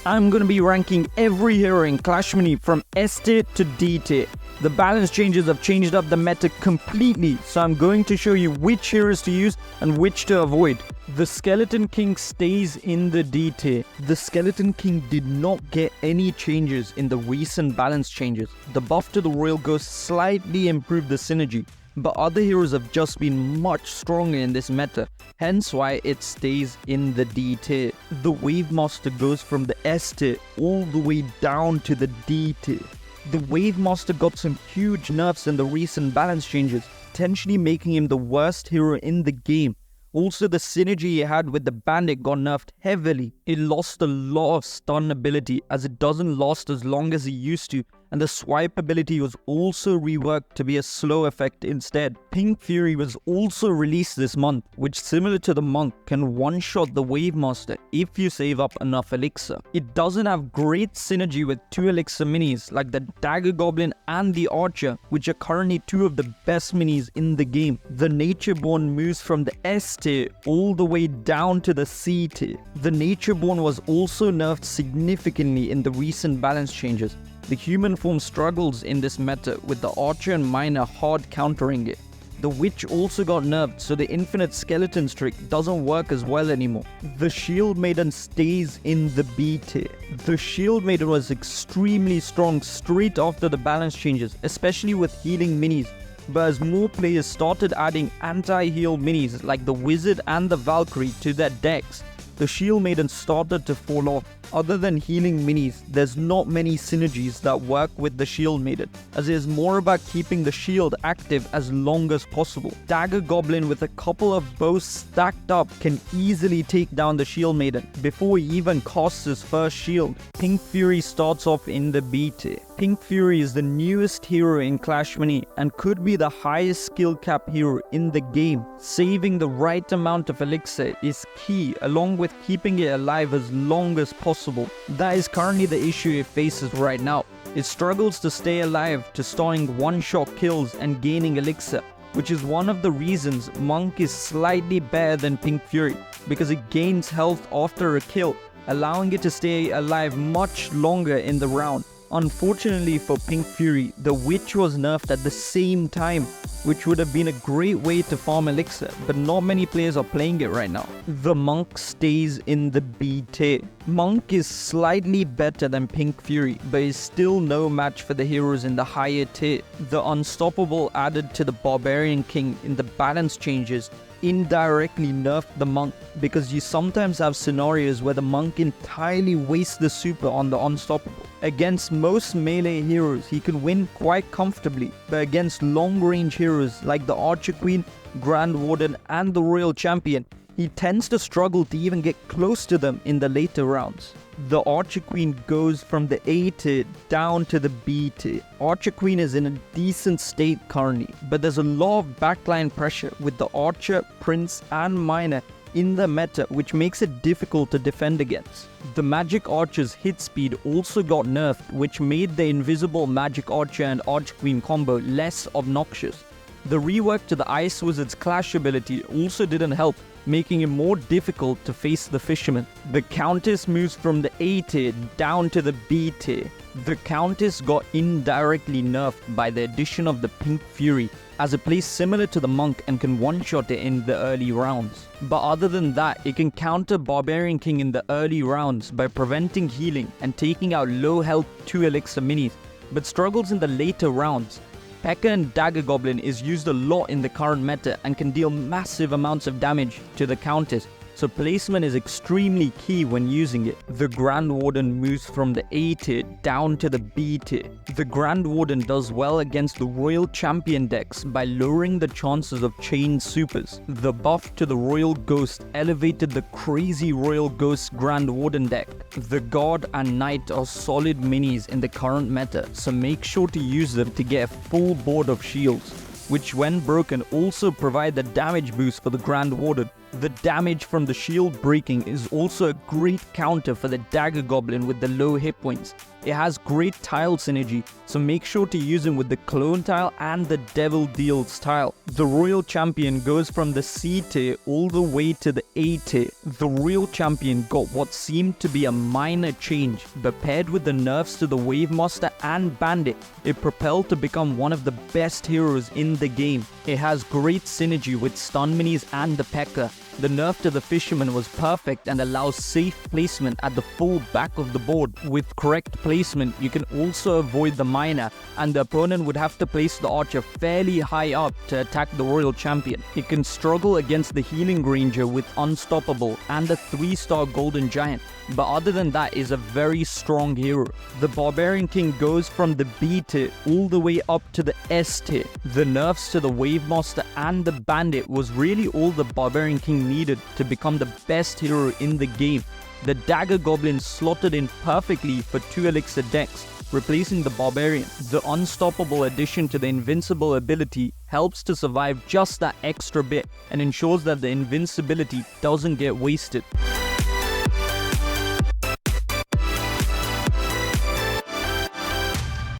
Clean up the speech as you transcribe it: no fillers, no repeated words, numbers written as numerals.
I'm going to be ranking every hero in Clash Mini from S tier to D tier. The balance changes have changed up the meta completely, so I'm going to show you which heroes to use and which to avoid. The Skeleton King stays in the D tier. The Skeleton King did not get any changes in the recent balance changes. The buff to the Royal Ghost slightly improved the synergy, but other heroes have just been much stronger in this meta, hence why it stays in the D tier. The Wave Master goes from the S tier all the way down to the D tier. The Wave Master got some huge nerfs in the recent balance changes, potentially making him the worst hero in the game. Also, the synergy he had with the Bandit got nerfed heavily. It lost a lot of stun ability as it doesn't last as long as it used to, and the swipe ability was also reworked to be a slow effect instead. Pink Fury was also released this month, which similar to the Monk can one-shot the Wave Master if you save up enough elixir. It doesn't have great synergy with 2 elixir minis like the Dagger Goblin and the Archer, which are currently 2 of the best minis in the game. The Natureborn moves from the S tier all the way down to the C tier. The Natureborn was also nerfed significantly in the recent balance changes. The human form struggles in this meta with the Archer and Miner hard countering it. The Witch also got nerfed, so the infinite skeleton trick doesn't work as well anymore. The Shield Maiden stays in the B tier. The Shield Maiden was extremely strong straight after the balance changes, especially with healing minis. But as more players started adding anti-heal minis like the Wizard and the Valkyrie to their decks, the Shield Maiden started to fall off. Other than healing minis, there's not many synergies that work with the Shield Maiden, as it is more about keeping the shield active as long as possible. Dagger Goblin with a couple of bows stacked up can easily take down the Shield Maiden before he even casts his first shield. Pink Fury starts off in the B tier. Pink Fury is the newest hero in Clash Mini and could be the highest skill cap hero in the game. Saving the right amount of elixir is key, along with keeping it alive as long as possible. That is currently the issue it faces right now. It struggles to stay alive to starting one-shot kills and gaining elixir, which is one of the reasons Monk is slightly better than Pink Fury, because it gains health after a kill, allowing it to stay alive much longer in the round. Unfortunately for Pink Fury, the Witch was nerfed at the same time, which would have been a great way to farm elixir, but not many players are playing it right now. The Monk stays in the B tier. Monk is slightly better than Pink Fury, but is still no match for the heroes in the higher tier. The Unstoppable added to the Barbarian King in the balance changes indirectly nerfed the Monk, because you sometimes have scenarios where the Monk entirely wastes the super on the Unstoppable. Against most melee heroes, he can win quite comfortably, but against long-range heroes like the Archer Queen, Grand Warden and the Royal Champion, he tends to struggle to even get close to them in the later rounds. The Archer Queen goes from the A tier down to the B tier. Archer Queen is in a decent state currently, but there's a lot of backline pressure with the Archer, Prince and Miner in the meta, which makes it difficult to defend against. The Magic Archer's hit speed also got nerfed, which made the invisible Magic Archer and Archer Queen combo less obnoxious. The rework to the Ice Wizard's Clash ability also didn't help, making it more difficult to face the Fisherman. The Countess moves from the A tier down to the B tier. The Countess got indirectly nerfed by the addition of the Pink Fury, as it plays similar to the Monk and can one-shot it in the early rounds. But other than that, it can counter Barbarian King in the early rounds by preventing healing and taking out low health 2 elixir minis, but struggles in the later rounds. P.E.K.K.A. and Dagger Goblin is used a lot in the current meta and can deal massive amounts of damage to the Countess, so placement is extremely key when using it. The Grand Warden moves from the A tier down to the B tier. The Grand Warden does well against the Royal Champion decks by lowering the chances of chain supers. The buff to the Royal Ghost elevated the crazy Royal Ghost Grand Warden deck. The Guard and Knight are solid minis in the current meta, so make sure to use them to get a full board of shields, which when broken also provide the damage boost for the Grand Warden. The damage from the shield breaking is also a great counter for the Dagger Goblin with the low hit points. It has great tile synergy, so make sure to use him with the Clone tile and the Devil Deals tile. The Royal Champion goes from the C tier all the way to the A tier. The Royal Champion got what seemed to be a minor change, but paired with the nerfs to the Wave Master and Bandit, it propelled to become one of the best heroes in the game. It has great synergy with stun minis and the P.E.K.K.A. The nerf to the Fisherman was perfect and allows safe placement at the full back of the board. With correct placement, you can also avoid the Miner, and the opponent would have to place the Archer fairly high up to attack the Royal Champion. It can struggle against the Healing Ranger with Unstoppable and the 3-star Golden Giant, but other than that is a very strong hero. The Barbarian King goes from the B tier all the way up to the S tier. The nerfs to the Wave Master and the Bandit was really all the Barbarian King needed to become the best hero in the game. The Dagger Goblin slotted in perfectly for 2 elixir decks, replacing the Barbarian. The Unstoppable addition to the Invincible ability helps to survive just that extra bit and ensures that the invincibility doesn't get wasted.